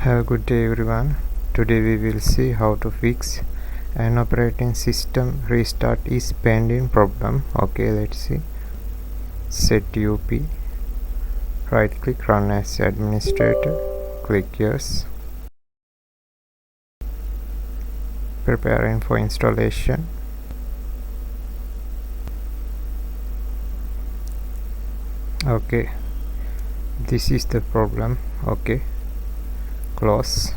Have a good day everyone. Today we will see how to fix an operating system restart is pending problem. Okay, let's see. Set UP. Right click, run as administrator. Click yes. Preparing for installation. Okay, this is the problem. Okay, close.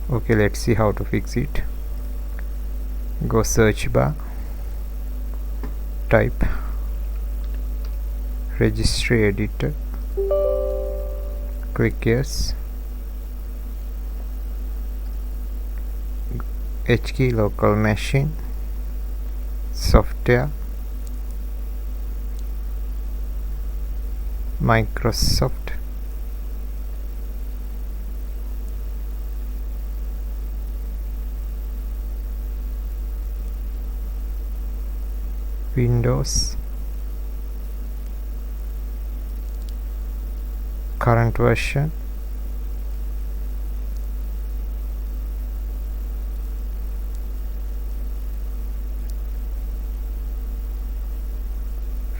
Okay, let's see how to fix it. Go search bar, type registry editor, click yes. H key, local machine, software, Microsoft, Windows, current version,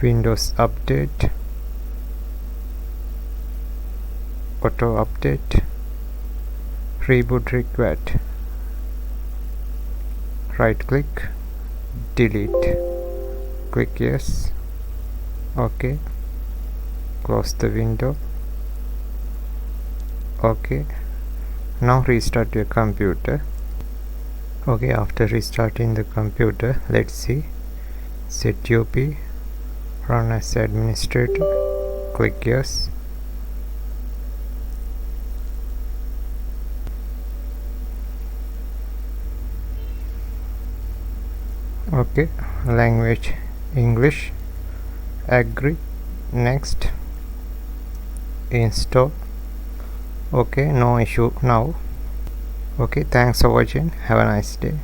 Windows Update, Auto Update, Reboot required. Right click, delete, click yes. Okay, close the window. Okay, now restart your computer. Okay, after restarting the computer, let's see. Set UP, run as administrator, click yes. Okay, language English, agree, next, install. Okay, no issue now. Okay, thanks for watching. Have a nice day.